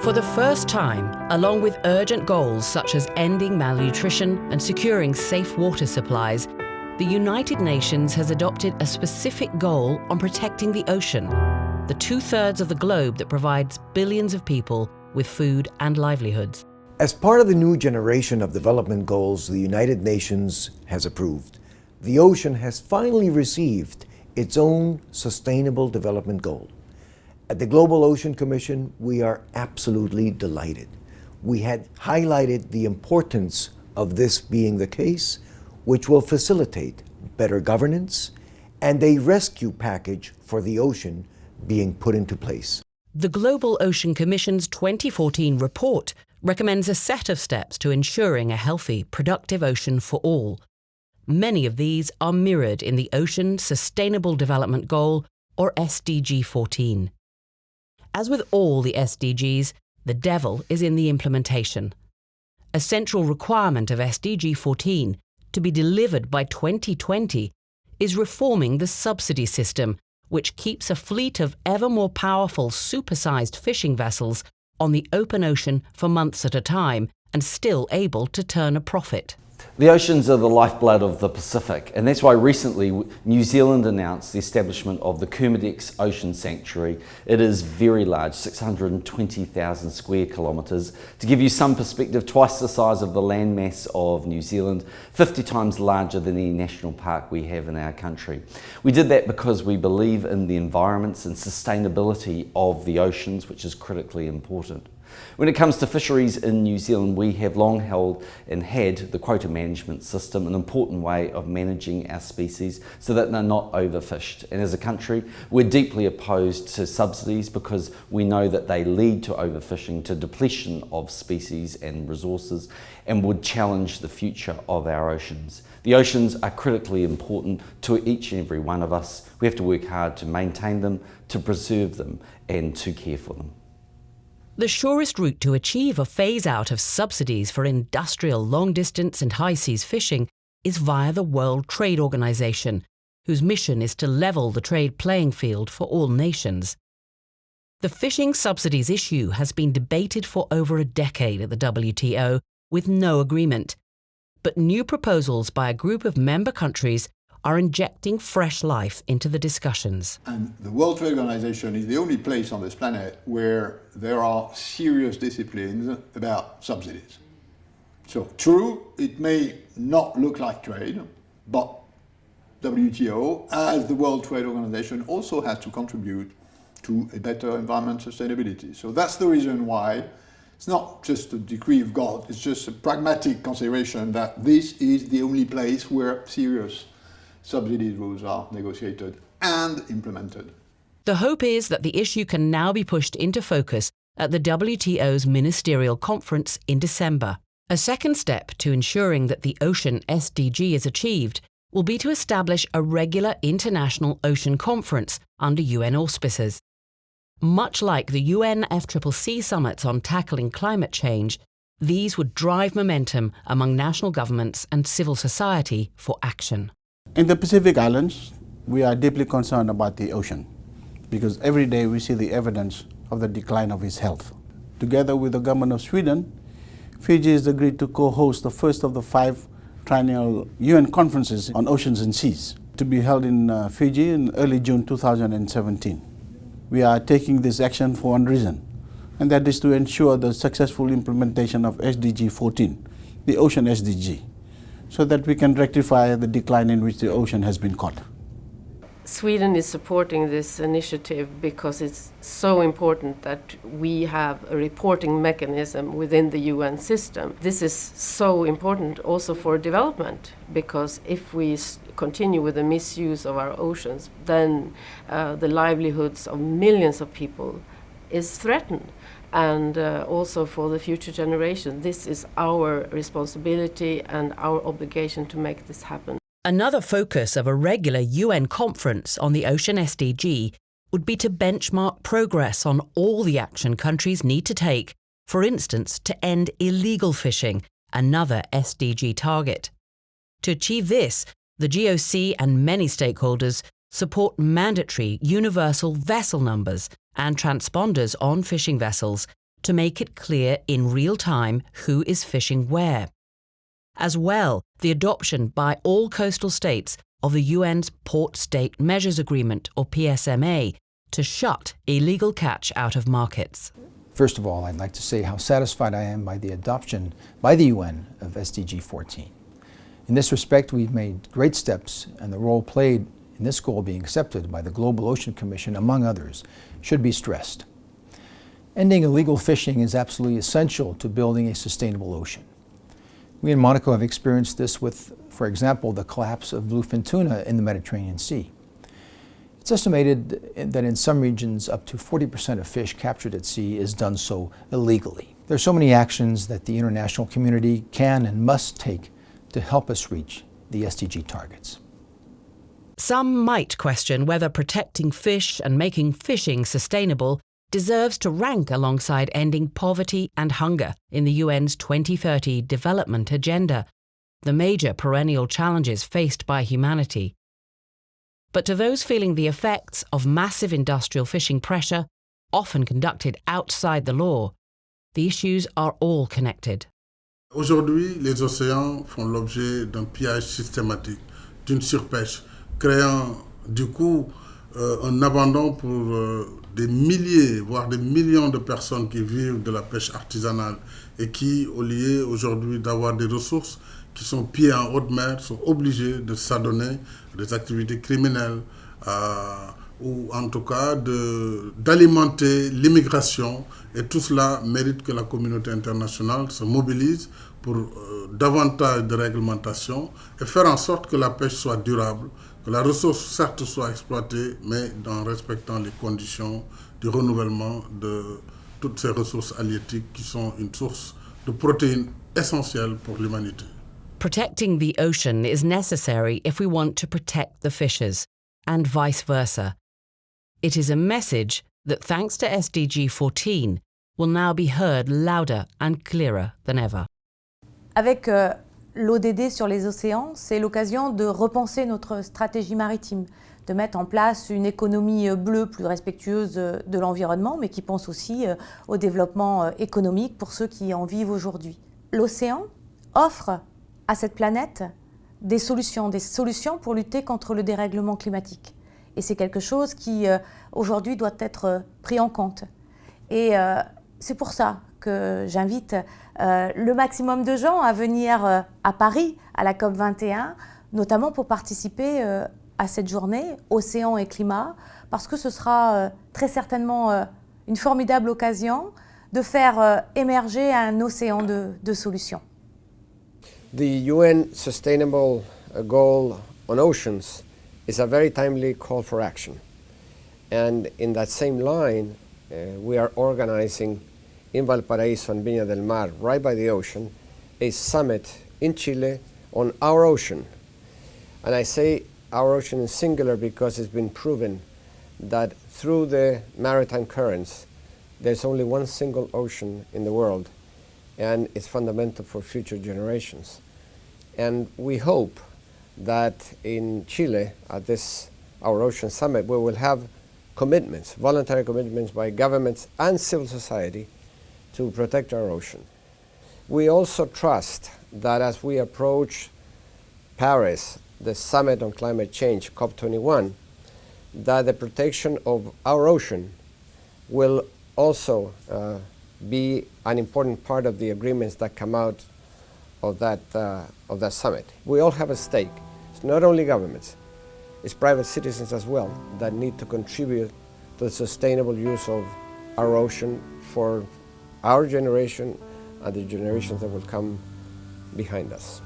For the first time, along with urgent goals such as ending malnutrition and securing safe water supplies, the United Nations has adopted a specific goal on protecting the ocean, the 2/3 of the globe that provides billions of people with food and livelihoods. As part of the new generation of development goals the United Nations has approved, the ocean has finally received its own Sustainable Development Goal. At the Global Ocean Commission, we are absolutely delighted. We had highlighted the importance of this being the case, which will facilitate better governance and a rescue package for the ocean being put into place. The Global Ocean Commission's 2014 report recommends a set of steps to ensuring a healthy, productive ocean for all. Many of these are mirrored in the Ocean Sustainable Development Goal, or SDG14. As with all the SDGs, the devil is in the implementation. A central requirement of SDG14 to be delivered by 2020 is reforming the subsidy system, which keeps a fleet of ever more powerful supersized fishing vessels on the open ocean for months at a time and still able to turn a profit. The oceans are the lifeblood of the Pacific, and that's why recently New Zealand announced the establishment of the Kermadec Ocean Sanctuary. It is very large, 620,000 square kilometres. To give you some perspective, twice the size of the landmass of New Zealand, 50 times larger than any national park we have in our country. We did that because we believe in the environments and sustainability of the oceans, which is critically important. When it comes to fisheries in New Zealand, we have long held and had the quota management system, an important way of managing our species so that they're not overfished. And as a country, we're deeply opposed to subsidies because we know that they lead to overfishing, to depletion of species and resources, and would challenge the future of our oceans. The oceans are critically important to each and every one of us. We have to work hard to maintain them, to preserve them, and to care for them. The surest route to achieve a phase-out of subsidies for industrial long-distance and high-seas fishing is via the World Trade Organization, whose mission is to level the trade playing field for all nations. The fishing subsidies issue has been debated for over a decade at the WTO with no agreement. But new proposals by a group of member countries are injecting fresh life into the discussions. And the World Trade Organization is the only place on this planet where there are serious disciplines about subsidies. So true, it may not look like trade, but WTO, as the World Trade Organization, also has to contribute to a better environment sustainability. So that's the reason why it's not just a decree of God, it's just a pragmatic consideration that this is the only place where serious subsidy rules are negotiated and implemented. The hope is that the issue can now be pushed into focus at the WTO's Ministerial Conference in December. A second step to ensuring that the Ocean SDG is achieved will be to establish a regular international ocean conference under UN auspices. Much like the UNFCCC summits on tackling climate change, these would drive momentum among national governments and civil society for action. In the Pacific Islands, we are deeply concerned about the ocean because every day we see the evidence of the decline of its health. Together with the government of Sweden, Fiji has agreed to co-host the first of the 5 triennial UN conferences on oceans and seas to be held in Fiji in early June 2017. We are taking this action for one reason, and that is to ensure the successful implementation of SDG14, the Ocean SDG, so that we can rectify the decline in which the ocean has been caught. Sweden is supporting this initiative because it's so important that we have a reporting mechanism within the UN system. This is so important also for development, because if we continue with the misuse of our oceans, then the livelihoods of millions of people is threatened. And also for the future generation, this is our responsibility and our obligation to make this happen. Another focus of a regular UN conference on the Ocean SDG would be to benchmark progress on all the action countries need to take, for instance, to end illegal fishing, another SDG target. To achieve this, the GOC and many stakeholders support mandatory universal vessel numbers and transponders on fishing vessels to make it clear in real time who is fishing where. As well, the adoption by all coastal states of the UN's Port State Measures Agreement, or PSMA, to shut illegal catch out of markets. First of all, I'd like to say how satisfied I am by the adoption by the UN of SDG14. In this respect, we've made great steps, and the role played in this goal being accepted by the Global Ocean Commission, among others, should be stressed. Ending illegal fishing is absolutely essential to building a sustainable ocean. We in Monaco have experienced this with, for example, the collapse of bluefin tuna in the Mediterranean Sea. It's estimated that in some regions up to 40% of fish captured at sea is done so illegally. There are so many actions that the international community can and must take to help us reach the SDG targets. Some might question whether protecting fish and making fishing sustainable deserves to rank alongside ending poverty and hunger in the UN's 2030 development agenda, the major perennial challenges faced by humanity. But to those feeling the effects of massive industrial fishing pressure, often conducted outside the law, the issues are all connected. Aujourd'hui, les océans font l'objet d'un pillage systématique, d'une surpêche, créant du coup un abandon pour des milliers, voire des millions de personnes qui vivent de la pêche artisanale et qui, au lieu aujourd'hui d'avoir des ressources qui sont pillées en haute mer, sont obligées de s'adonner à des activités criminelles ou en tout cas d'alimenter l'immigration. Et tout cela mérite que la communauté internationale se mobilise pour davantage de réglementation et faire en sorte que la pêche soit durable, que la ressource certes soit exploitée, mais en respectant les conditions du renouvellement de toutes ces ressources halieutiques qui sont une source de protéines essentielles pour l'humanité. Protecting the ocean is necessary if we want to protect the fishers, and vice versa. It is a message that, thanks to SDG 14, will now be heard louder and clearer than ever. Avec l'ODD sur les océans, c'est l'occasion de repenser notre stratégie maritime, de mettre en place une économie bleue plus respectueuse de l'environnement, mais qui pense aussi au développement économique pour ceux qui en vivent aujourd'hui. L'océan offre à cette planète des solutions pour lutter contre le dérèglement climatique. Et c'est quelque chose qui, aujourd'hui, doit être pris en compte. Et c'est pour ça que j'invite le maximum de gens à venir à Paris, à la COP21, notamment pour participer à cette journée Océan et Climat, parce que ce sera très certainement une formidable occasion de faire émerger un océan de solutions. The UN Sustainable Goal on Oceans is a very timely call for action. And in that same line, we are organizing in Valparaíso and Viña del Mar, right by the ocean, a summit in Chile on our ocean. And I say our ocean in singular because it's been proven that through the maritime currents, there's only one single ocean in the world, and it's fundamental for future generations. And we hope that in Chile, at this Our Ocean Summit, we will have commitments, voluntary commitments by governments and civil society to protect our ocean. We also trust that as we approach Paris, the Summit on Climate Change, COP21, that the protection of our ocean will also be an important part of the agreements that come out of that summit. We all have a stake. It's not only governments, it's private citizens as well that need to contribute to the sustainable use of our ocean for our generation and the generations that will come behind us.